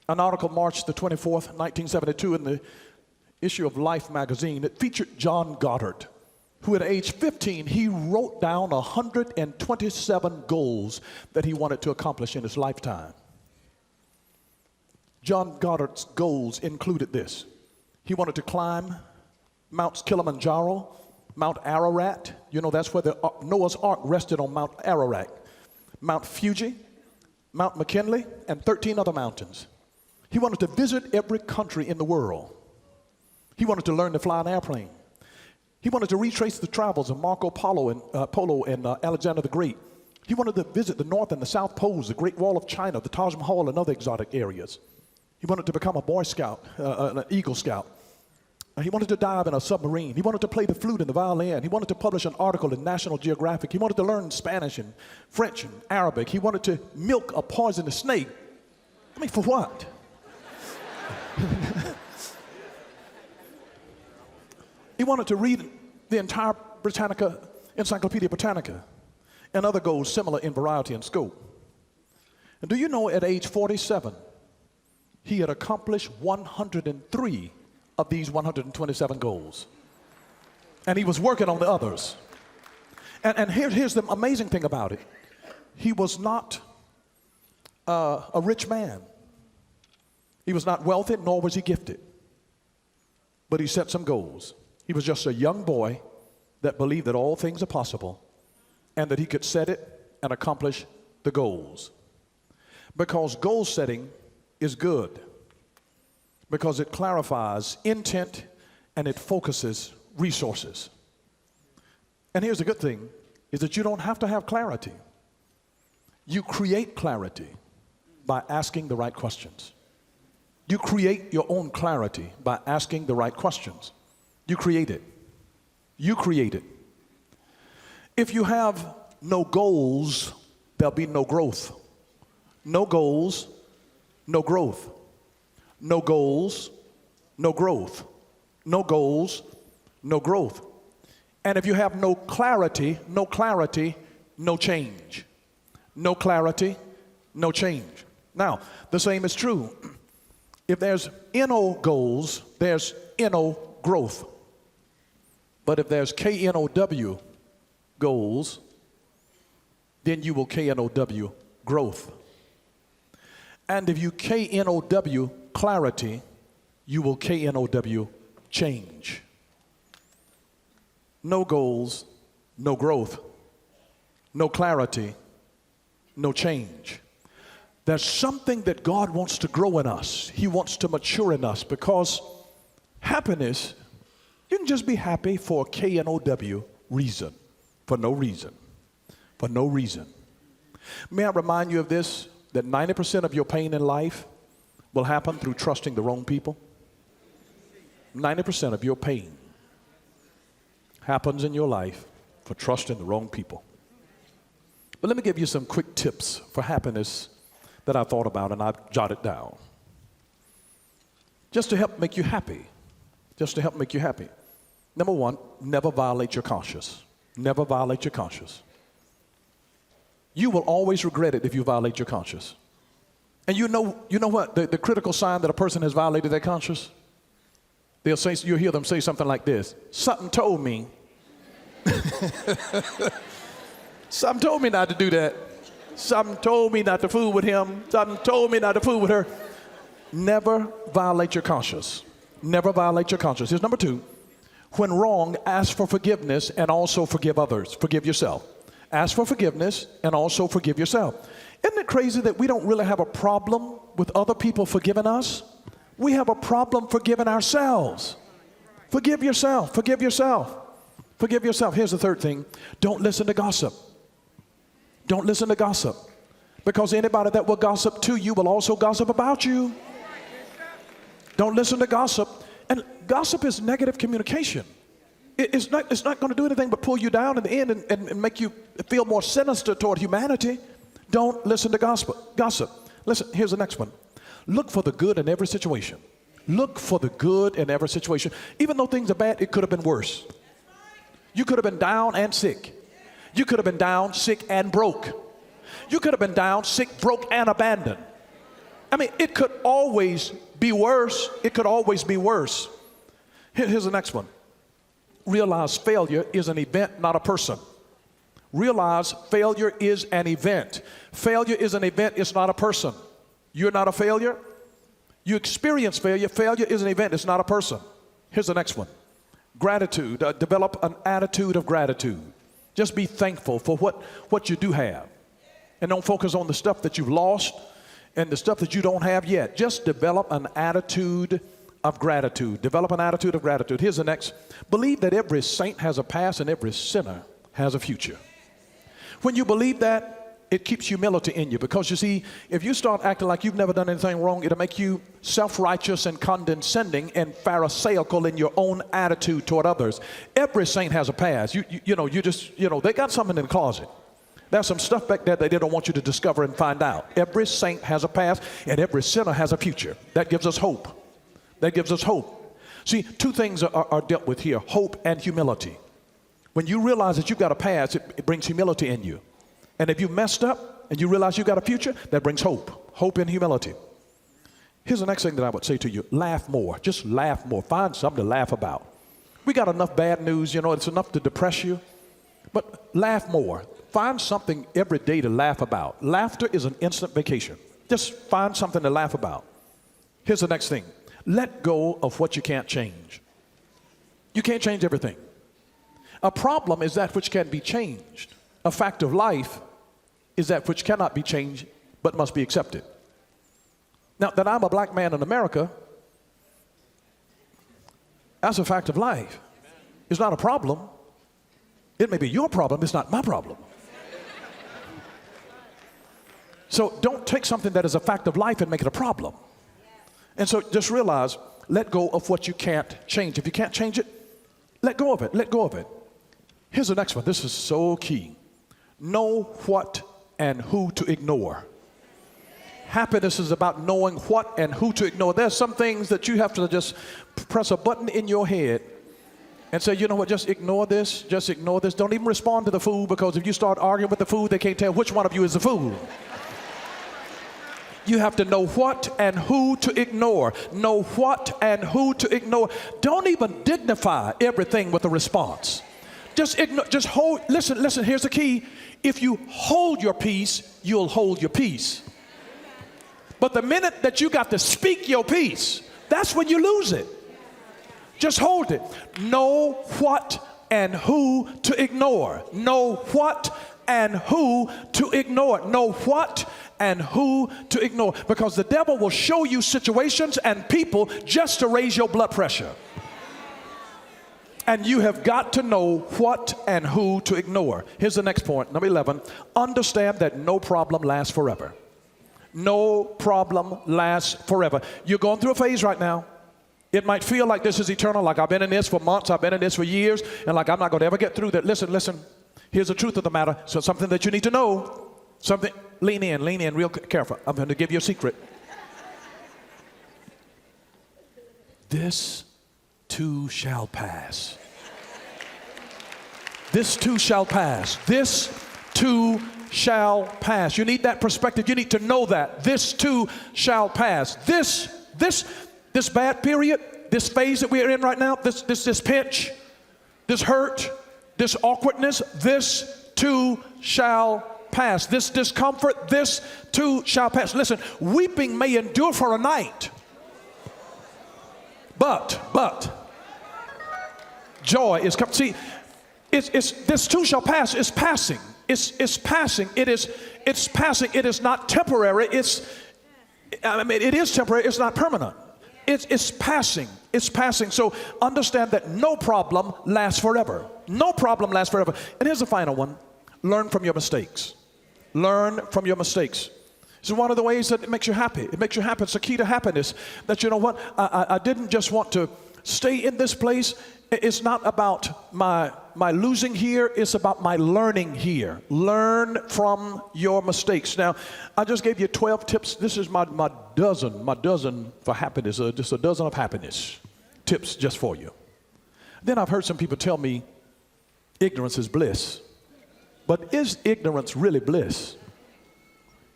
an article March the 24th, 1972 in the issue of Life magazine. It featured John Goddard, who at age 15, he wrote down 127 goals that he wanted to accomplish in his lifetime. John Goddard's goals included this. He wanted to climb Mount Kilimanjaro, Mount Ararat. You know, that's where the Noah's Ark rested, on Mount Ararat. Mount Fuji, Mount McKinley, and 13 other mountains. He wanted to visit every country in the world. He wanted to learn to fly an airplane. He wanted to retrace the travels of Marco Polo and Alexander the Great. He wanted to visit the North and the South Poles, the Great Wall of China, the Taj Mahal, and other exotic areas. He wanted to become a Boy Scout, an Eagle Scout. He wanted to dive in a submarine. He wanted to play the flute and the violin. He wanted to publish an article in National Geographic. He wanted to learn Spanish and French and Arabic. He wanted to milk a poisonous snake. I mean, for what? He wanted to read the entire Encyclopedia Britannica, and other goals similar in variety and scope. And do you know, at age 47, he had accomplished 103 of these 127 goals. And he was working on the others. And here's the amazing thing about it. He was not a rich man. He was not wealthy, nor was he gifted. But he set some goals. He was just a young boy that believed that all things are possible and that he could set it and accomplish the goals. Because goal setting is good. Because it clarifies intent and it focuses resources. And here's the good thing, is that you don't have to have clarity. You create clarity by asking the right questions. You create your own clarity by asking the right questions. You create it. You create it. If you have no goals, there'll be no growth. No goals, no growth. No goals, no growth. No goals, no growth. And if you have no clarity, no change. No clarity, no change. Now, the same is true. If there's NO goals, there's NO growth. But if there's KNOW goals, then you will KNOW growth. And if you KNOW clarity, you will KNOW change. No goals, no growth. No clarity, no change. There's something that God wants to grow in us. He wants to mature in us, because happiness, you can just be happy for a KNOW reason, for no reason, for no reason. May I remind you of this, that 90% of your pain in life will happen through trusting the wrong people. 90% of your pain happens in your life for trusting the wrong people. But let me give you some quick tips for happiness that I thought about and I've jotted down. Just to help make you happy. Just to help make you happy. Number one, never violate your conscience. Never violate your conscience. You will always regret it if you violate your conscience. And you know what? The critical sign that a person has violated their conscience? You'll hear them say something like this. Something told me. Something told me not to do that. Something told me not to fool with him. Something told me not to fool with her. Never violate your conscience. Never violate your conscience. Here's number two. When wrong, ask for forgiveness and also forgive others. Forgive yourself. Ask for forgiveness and also forgive yourself. Isn't it crazy that we don't really have a problem with other people forgiving us? We have a problem forgiving ourselves. Forgive yourself. Forgive yourself. Forgive yourself. Here's the third thing. Don't listen to gossip. Don't listen to gossip. Because anybody that will gossip to you will also gossip about you. Don't listen to gossip. And gossip is negative communication. It's not going to do anything but pull you down in the end and make you feel more sinister toward humanity. Don't listen to gossip. Listen, here's the next one. Look for the good in every situation. Look for the good in every situation. Even though things are bad, it could have been worse. You could have been down and sick. You could have been down, sick, and broke. You could have been down, sick, broke, and abandoned. I mean, it could always be worse. It could always be worse. Here's the next one. Realize failure is an event, not a person. Realize failure is an event. Failure is an event, it's not a person. You're not a failure. You experience failure. Failure is an event, it's not a person. Here's the next one. Gratitude. Develop an attitude of gratitude. Just be thankful for what you do have. And don't focus on the stuff that you've lost and the stuff that you don't have yet. Just develop an attitude of gratitude. Develop an attitude of gratitude. Here's the next. Believe that every saint has a past and every sinner has a future. When you believe that, it keeps humility in you, because you see, if you start acting like you've never done anything wrong, it'll make you self-righteous and condescending and pharisaical in your own attitude toward others. Every saint has a past. They got something in the closet. There's some stuff back there that they don't want you to discover and find out. Every saint has a past and every sinner has a future. That gives us hope. That gives us hope. See, two things are dealt with here, hope and humility. When you realize that you've got a past, it brings humility in you. And if you messed up and you realize you've got a future, that brings hope. Hope and humility. Here's the next thing that I would say to you. Laugh more. Just laugh more. Find something to laugh about. We got enough bad news, it's enough to depress you. But laugh more. Find something every day to laugh about. Laughter is an instant vacation. Just find something to laugh about. Here's the next thing. Let go of what you can't change. You can't change everything. A problem is that which can be changed. A fact of life is that which cannot be changed but must be accepted. Now, that I'm a black man in America, that's a fact of life. It's not a problem. It may be your problem, it's not my problem. So don't take something that is a fact of life and make it a problem. And so just realize, let go of what you can't change. If you can't change it, let go of it. Let go of it. Here's the next one. This is so key. Know what and who to ignore. Happiness is about knowing what and who to ignore. There's some things that you have to just press a button in your head and say, you know what, just ignore this. Just ignore this. Don't even respond to the fool, because if you start arguing with the fool, they can't tell which one of you is the fool. You have to know what and who to ignore. Know what and who to ignore. Don't even dignify everything with a response. Just ignore, just hold, listen, here's the key. If you hold your peace, you'll hold your peace. But the minute that you got to speak your peace, that's when you lose it. Just hold it. Know what and who to ignore. Know what and who to ignore. Know what and who to ignore. Because the devil will show you situations and people just to raise your blood pressure. And you have got to know what and who to ignore. Here's the next point, number 11. Understand that no problem lasts forever. No problem lasts forever. You're going through a phase right now. It might feel like this is eternal, like I've been in this for months, I've been in this for years, and like I'm not going to ever get through that. Listen. Here's the truth of the matter. So something that you need to know. Something, lean in real careful. I'm going to give you a secret. This too shall pass. This too shall pass. This too shall pass. You need that perspective. You need to know that. This too shall pass. This bad period, this phase that we're in right now, this pinch, this hurt, this awkwardness, this too shall pass. This discomfort, this too shall pass. Listen, weeping may endure for a night, but joy is coming. See, it's this too shall pass. It's passing. It's passing. It's passing. It is not temporary. It is temporary. It's not permanent. It's passing. It's passing. So understand that no problem lasts forever. No problem lasts forever. And here's the final one. Learn from your mistakes. Learn from your mistakes. It's one of the ways that it makes you happy. It makes you happy. It's a key to happiness. That, you know what, I didn't just want to stay in this place. It's not about my losing here. It's about my learning here. Learn from your mistakes. Now, I just gave you 12 tips. This is my dozen for happiness, just a dozen of happiness tips just for you. Then I've heard some people tell me ignorance is bliss. But is ignorance really bliss?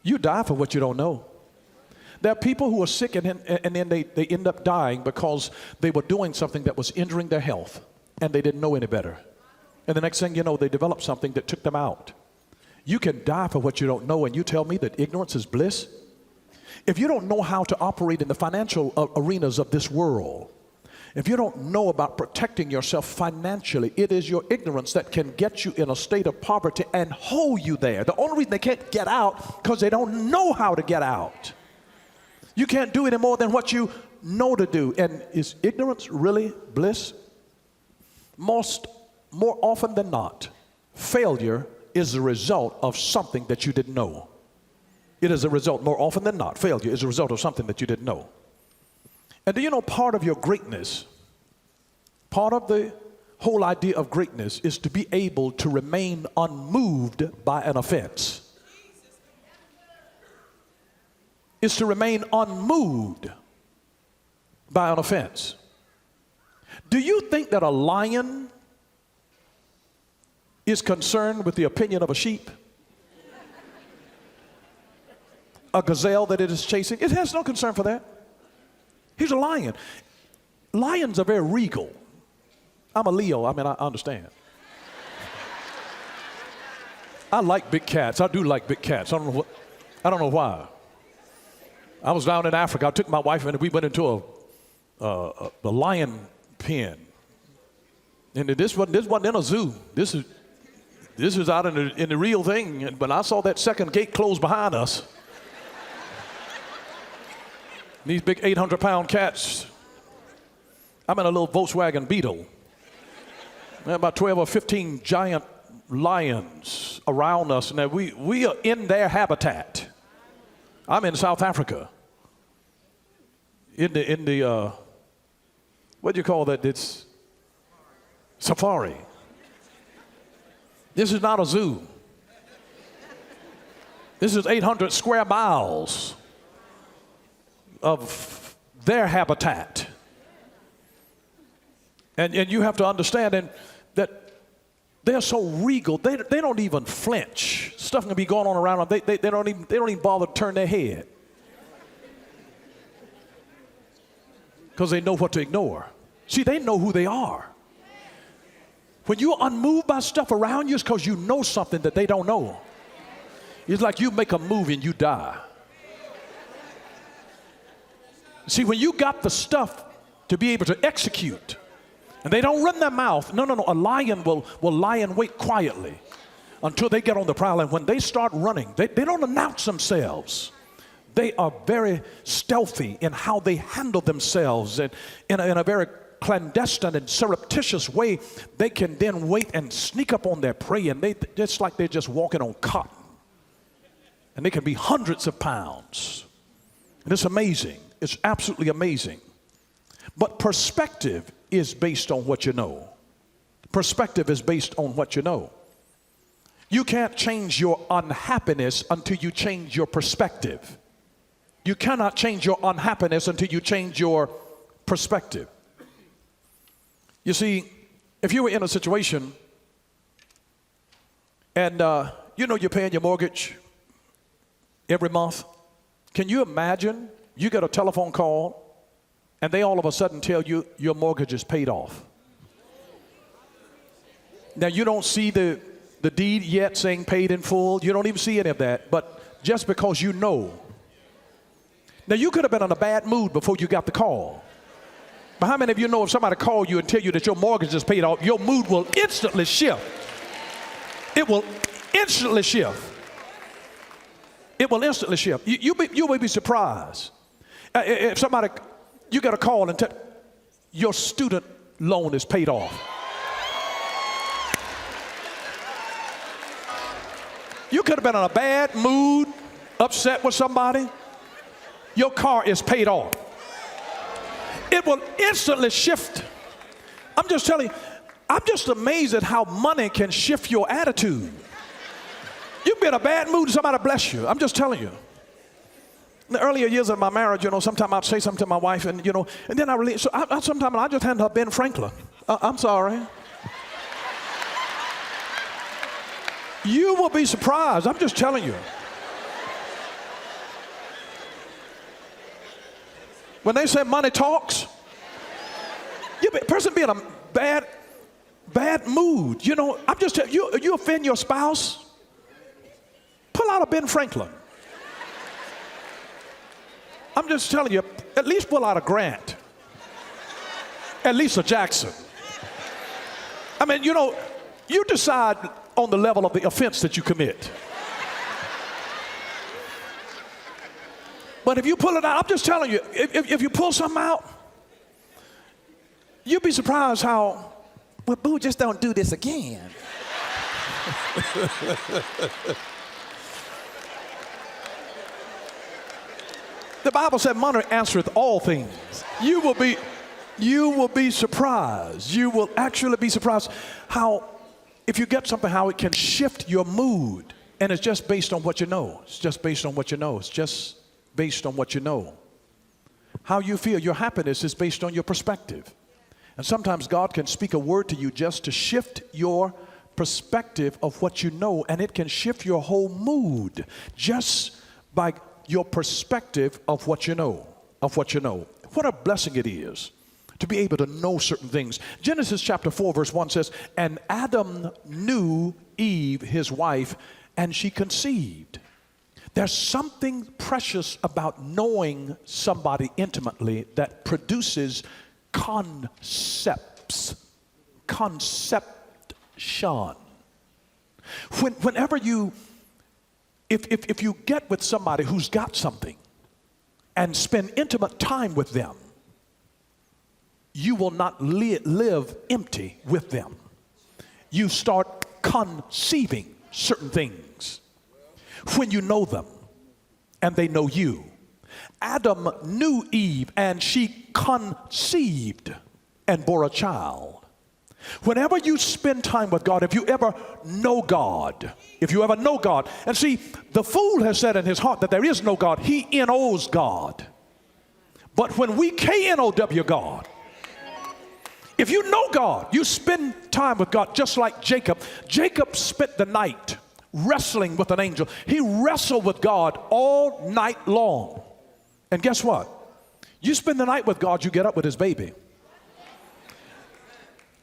You die for what you don't know. There are people who are sick and then they end up dying because they were doing something that was injuring their health and they didn't know any better. And the next thing you know, they developed something that took them out. You can die for what you don't know, and you tell me that ignorance is bliss? If you don't know how to operate in the financial arenas of this world, if you don't know about protecting yourself financially, it is your ignorance that can get you in a state of poverty and hold you there. The only reason they can't get out because they don't know how to get out. You can't do any more than what you know to do. And is ignorance really bliss? More often than not, failure is the result of something that you didn't know. It is a result, more often than not, failure is a result of something that you didn't know. And do you know part of your greatness, part of the whole idea of greatness is to be able to remain unmoved by an offense. Is to remain unmoved by an offense. Do you think that a lion is concerned with the opinion of a sheep? A gazelle that it is chasing? It has no concern for that. He's a lion. Lions are very regal. I'm a Leo. I understand. I like big cats. I do like big cats. I don't know why. I was down in Africa. I took my wife and we went into a lion pen. And this wasn't in a zoo. This is out in the real thing. And when I saw that second gate close behind us, these big 800-pound cats, I'm in a little Volkswagen Beetle. There are about 12 or 15 giant lions around us. Now we are in their habitat. I'm in South Africa. In the what do you call that? It's safari. This is not a zoo. This is 800 square miles of their habitat. And you have to understand that they're so regal, they don't even flinch. Stuff can be going on around them. They don't even bother to turn their head. Because they know what to ignore. See, they know who they are. When you're unmoved by stuff around you, it's because you know something that they don't know. It's like you make a movie and you die. See, when you got the stuff to be able to execute, and they don't run their mouth. No. A lion will lie in wait quietly until they get on the prowl. And when they start running, they don't announce themselves. They are very stealthy in how they handle themselves. And in a very clandestine and surreptitious way, they can then wait and sneak up on their prey. And it's like they're just walking on cotton. And they can be hundreds of pounds. And it's amazing. It's absolutely amazing. But perspective is based on what you know. Perspective is based on what you know. You can't change your unhappiness until you change your perspective. You cannot change your unhappiness until you change your perspective. You see, if you were in a situation and you're paying your mortgage every month, can you imagine you get a telephone call and they all of a sudden tell you your mortgage is paid off? Now, you don't see the deed yet saying paid in full. You don't even see any of that. But just because you know. Now, you could have been in a bad mood before you got the call. But how many of you know if somebody called you and tell you that your mortgage is paid off, your mood will instantly shift? It will instantly shift. It will instantly shift. You will be surprised. If somebody, you get a call and tell your student loan is paid off. You could have been in a bad mood, upset with somebody. Your car is paid off. It will instantly shift. I'm just telling you, I'm just amazed at how money can shift your attitude. You can be in a bad mood and somebody bless you. I'm just telling you. In the earlier years of my marriage, sometimes I'd say something to my wife and then sometimes I just hand her Ben Franklin. I'm sorry. You will be surprised. I'm just telling you. When they say money talks, person be in a bad mood. You know, I'm just telling you, you offend your spouse, pull out a Ben Franklin. I'm just telling you, at least pull out a Grant. At least a Jackson. I mean, you know, you decide on the level of the offense that you commit. But if you pull it out, I'm just telling you, if you pull something out, you'd be surprised how, well, boo, just don't do this again. The Bible said money answereth all things. You will be surprised. You will actually be surprised how, if you get something, how it can shift your mood. And it's just based on what you know. It's just based on what you know. It's just based on what you know. How you feel, your happiness is based on your perspective. And sometimes God can speak a word to you just to shift your perspective of what you know, and it can shift your whole mood just by your perspective of what you know, What a blessing it is to be able to know certain things. Genesis chapter 4 verse 1 says, and Adam knew Eve, his wife, and she conceived. There's something precious about knowing somebody intimately that produces conception. Whenever you, if you get with somebody who's got something and spend intimate time with them, you will not live empty with them. You start conceiving certain things when you know them and they know you. Adam knew Eve and she conceived and bore a child. Whenever you spend time with God, if you ever know God, and see, the fool has said in his heart that there is no God. He N-O's God. But when we K-N-O-W God, if you know God, you spend time with God, just like Jacob. Jacob spent the night wrestling with an angel. He wrestled with God all night long. And guess what? You spend the night with God, you get up with his baby.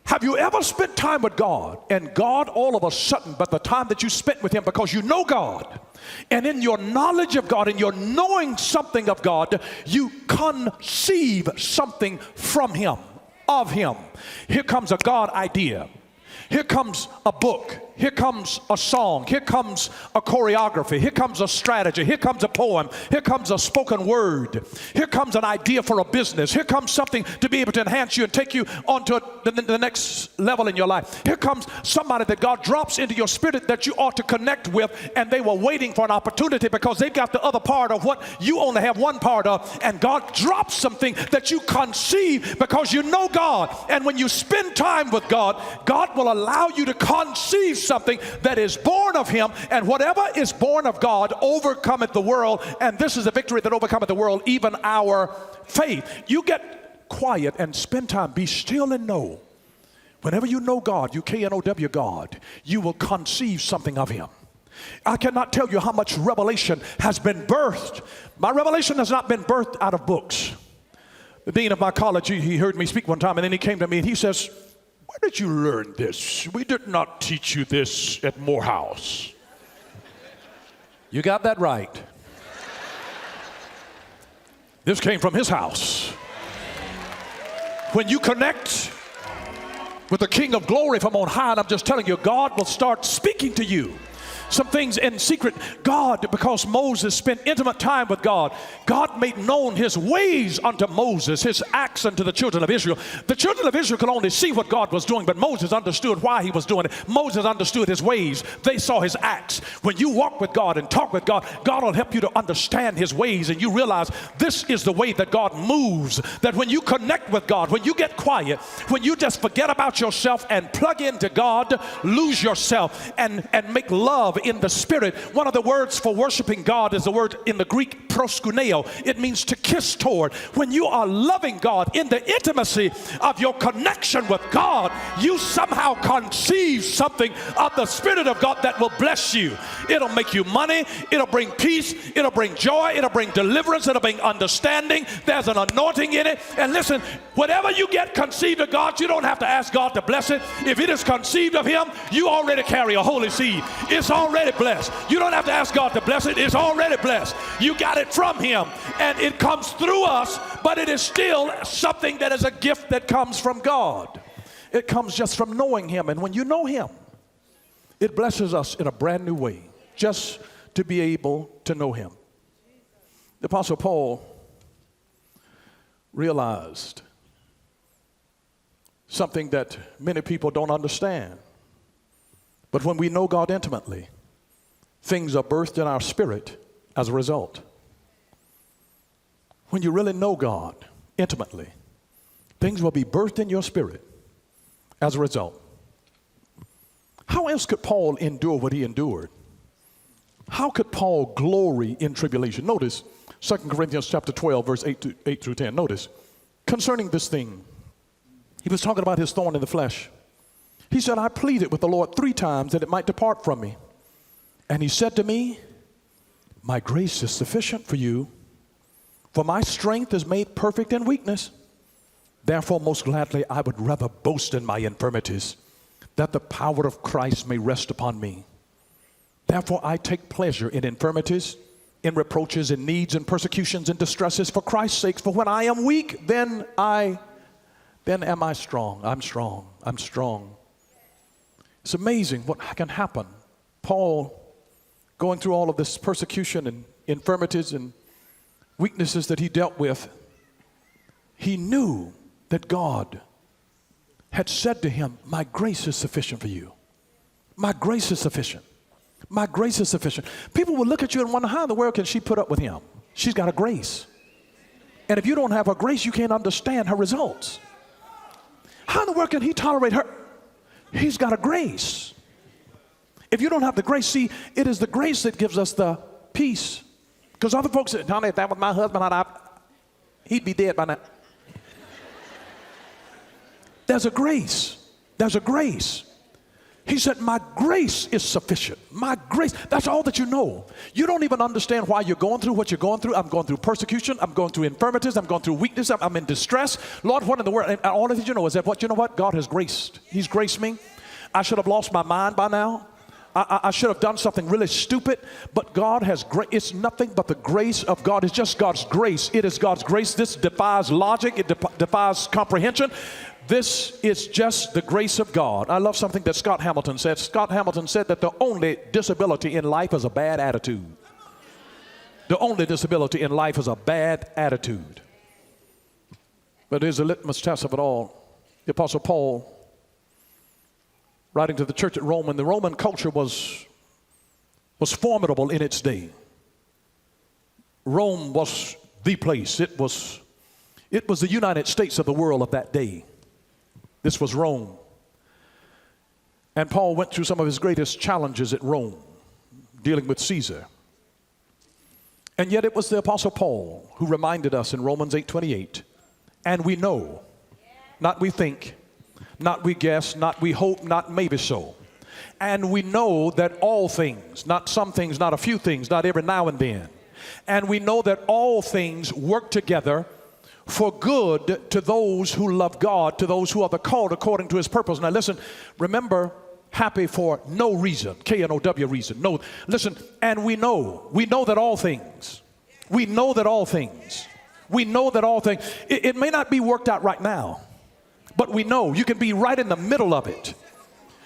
Have you ever spent time with God and God all of a sudden, but the time that you spent with him because you know God, and in your knowledge of God and your knowing something of God, you conceive something from him, of him. Here comes a God idea. Here comes a book. Here comes a song. Here comes a choreography. Here comes a strategy. Here comes a poem. Here comes a spoken word. Here comes an idea for a business. Here comes something to be able to enhance you and take you on to the next level in your life. Here comes somebody that God drops into your spirit that you ought to connect with, and they were waiting for an opportunity because they've got the other part of what you only have one part of, and God drops something that you conceive because you know God. And when you spend time with God, God will allow you to conceive something that is born of him, and whatever is born of God overcometh the world, and this is a victory that overcometh the world, even our faith. You get quiet and spend time, be still and know. Whenever you know God, you K-N-O-W God, you will conceive something of him. I cannot tell you how much revelation has been birthed. My revelation has not been birthed out of books. The dean of my college, he heard me speak one time, and then he came to me and he says, where did you learn this? We did not teach you this at Morehouse. You got that right. This came from his house. When you connect with the King of Glory from on high, and I'm just telling you, God will start speaking to you. Some things in secret. God, because Moses spent intimate time with God, God made known his ways unto Moses, his acts unto the children of Israel. The children of Israel could only see what God was doing, but Moses understood why he was doing it. Moses understood his ways. They saw his acts. When you walk with God and talk with God, God will help you to understand his ways, and you realize this is the way that God moves. That when you connect with God, when you get quiet, when you just forget about yourself and plug into God, lose yourself and make love in the spirit. One of the words for worshiping God is the word in the Greek proskuneo. It means to kiss toward. When you are loving God in the intimacy of your connection with God, you somehow conceive something of the Spirit of God that will bless you. It'll make you money. It'll bring peace. It'll bring joy. It'll bring deliverance. It'll bring understanding. There's an anointing in it. And listen, whatever you get conceived of God, you don't have to ask God to bless it. If it is conceived of Him, you already carry a holy seed. It's already blessed. You don't have to ask God to bless it. It's already blessed. You got it from Him, and it comes through us, but it is still something that is a gift that comes from God. It comes just from knowing Him, and when you know Him, it blesses us in a brand new way, just to be able to know Him. The Apostle Paul realized something that many people don't understand. But when we know God intimately, things are birthed in our spirit as a result. When you really know God intimately, things will be birthed in your spirit as a result. How else could Paul endure what he endured? How could Paul glory in tribulation? Notice 2 Corinthians chapter 12, verse 8 through 10. Notice, concerning this thing, he was talking about his thorn in the flesh. He said, I pleaded with the Lord 3 times that it might depart from me. And he said to me, my grace is sufficient for you, for my strength is made perfect in weakness. Therefore, most gladly, I would rather boast in my infirmities, that the power of Christ may rest upon me. Therefore, I take pleasure in infirmities, in reproaches, in needs, and persecutions, and distresses for Christ's sake. For when I am weak, then am I strong. I'm strong. It's amazing what can happen. Paul, going through all of this persecution and infirmities and weaknesses that he dealt with, he knew that God had said to him, my grace is sufficient for you. My grace is sufficient. My grace is sufficient. People will look at you and wonder, how in the world can she put up with him? She's got a grace. And if you don't have her grace, you can't understand her results. How in the world can he tolerate her? He's got a grace. If you don't have the grace, see, it is the grace that gives us the peace. Because other folks say, Tommy, if that was my husband, he'd be dead by now. There's a grace. There's a grace. He said, my grace is sufficient. My grace, that's all that you know. You don't even understand why you're going through what you're going through. I'm going through persecution. I'm going through infirmities. I'm going through weakness. I'm in distress. Lord, what in the world? And all that you know is that what? You know what? God has graced. He's graced me. I should have lost my mind by now. I should have done something really stupid, but God has grace. It's nothing but the grace of God. It's just God's grace. It is God's grace. This defies logic. It defies comprehension. This is just the grace of God. I love something that Scott Hamilton said. Scott Hamilton said that the only disability in life is a bad attitude. The only disability in life is a bad attitude. But here's the litmus test of it all. The Apostle Paul, writing to the church at Rome, and the Roman culture was formidable in its day. Rome was the place. It was the United States of the world of that day. This was Rome. And Paul went through some of his greatest challenges at Rome, dealing with Caesar. And yet it was the Apostle Paul who reminded us in Romans 8:28, and we know, not we think, not we guess, not we hope, not maybe so. And we know that all things, not some things, not a few things, not every now and then. And we know that all things work together for good to those who love God, to those who are the called according to his purpose. Now listen, remember, happy for no reason, K-N-O-W reason. No, listen, and we know that all things, we know that all things, it may not be worked out right now, but we know you can be right in the middle of it.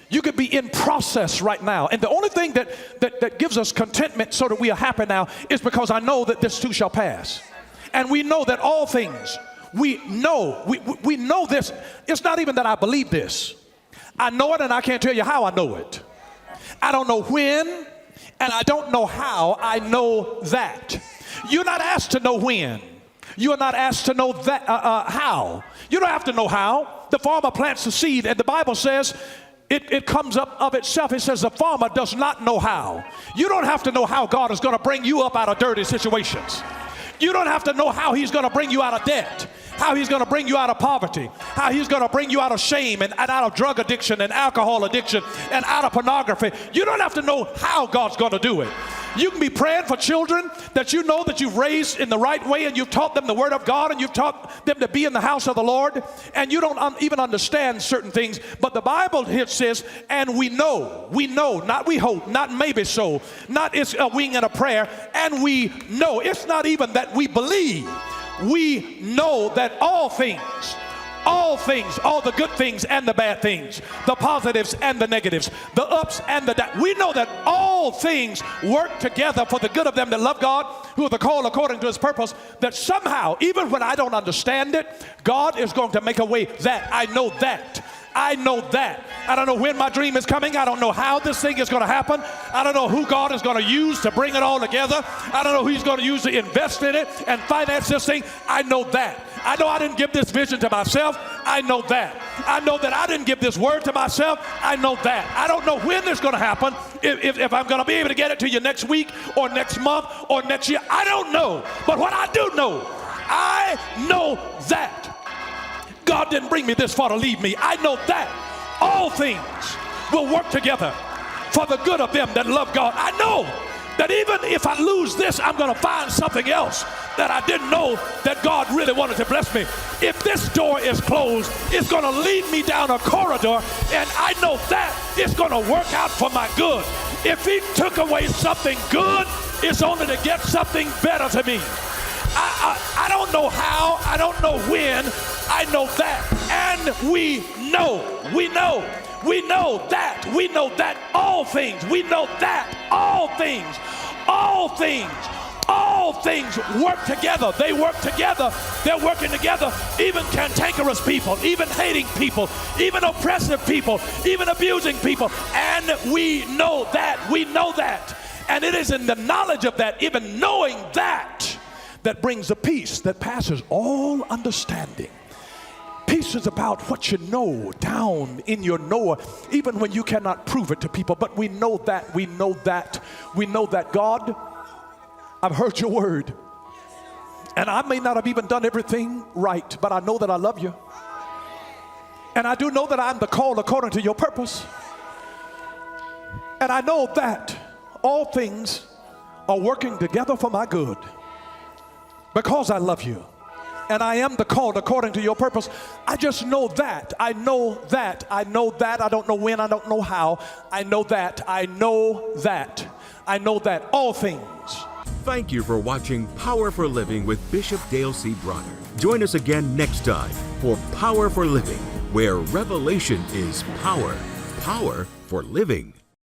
You could be in process right now. And the only thing that gives us contentment so that we are happy now is because I know that this too shall pass. And we know that all things, we know this. It's not even that I believe this. I know it and I can't tell you how I know it. I don't know when and I don't know how I know that. You're not asked to know when. You are not asked to know that how. You don't have to know how. The farmer plants the seed and the Bible says it comes up of itself. It says the farmer does not know how. You don't have to know how God is going to bring you up out of dirty situations. You don't have to know how he's going to bring you out of debt, how he's going to bring you out of poverty, how he's going to bring you out of shame and out of drug addiction and alcohol addiction and out of pornography. You don't have to know how God's going to do it. You can be praying for children that you know that you've raised in the right way, and you've taught them the Word of God, and you've taught them to be in the house of the Lord, and you don't even understand certain things. But the Bible here says, and we know, not we hope, not maybe so, not it's a wing and a prayer, and we know. It's not even that we believe. We know that all things, all the good things and the bad things, the positives and the negatives, the ups and the downs. We know that all things work together for the good of them that love God, who are the called according to his purpose, that somehow, even when I don't understand it, God is going to make a way. That I know that. I know that. I don't know when my dream is coming. I don't know how this thing is going to happen. I don't know who God is going to use to bring it all together. I don't know who he's going to use to invest in it and finance this thing. I know that. I know I didn't give this vision to myself. I know that. I know that I didn't give this word to myself. I know that. I don't know when it's going to happen, if I'm going to be able to get it to you next week or next month or next year. I don't know. But what I do know, I know that God didn't bring me this far to leave me. I know that all things will work together for the good of them that love God. I know that even if I lose this, I'm going to find something else that I didn't know that God really wanted to bless me. If this door is closed, it's going to lead me down a corridor, and I know that it's going to work out for my good. If he took away something good, it's only to get something better to me. I don't know how, I don't know when, I know that. And we know that all things, we know that all things work together. They work together. They're working together. Even cantankerous people, even hating people, even oppressive people, even abusing people. And we know that. And it is in the knowledge of that, even knowing that, that brings a peace that passes all understanding. Peace is about what you know down in your knower, even when you cannot prove it to people. But we know that God, I've heard your word, and I may not have even done everything right, but I know that I love you, and I do know that I'm the called according to your purpose, and I know that all things are working together for my good because I love you. And I am the called according to your purpose. I just know that. I know that. I don't know when. I don't know how. I know that. All things. Thank you for watching Power for Living with Bishop Dale C. Bronner. Join us again next time for Power for Living, where revelation is power. Power for living.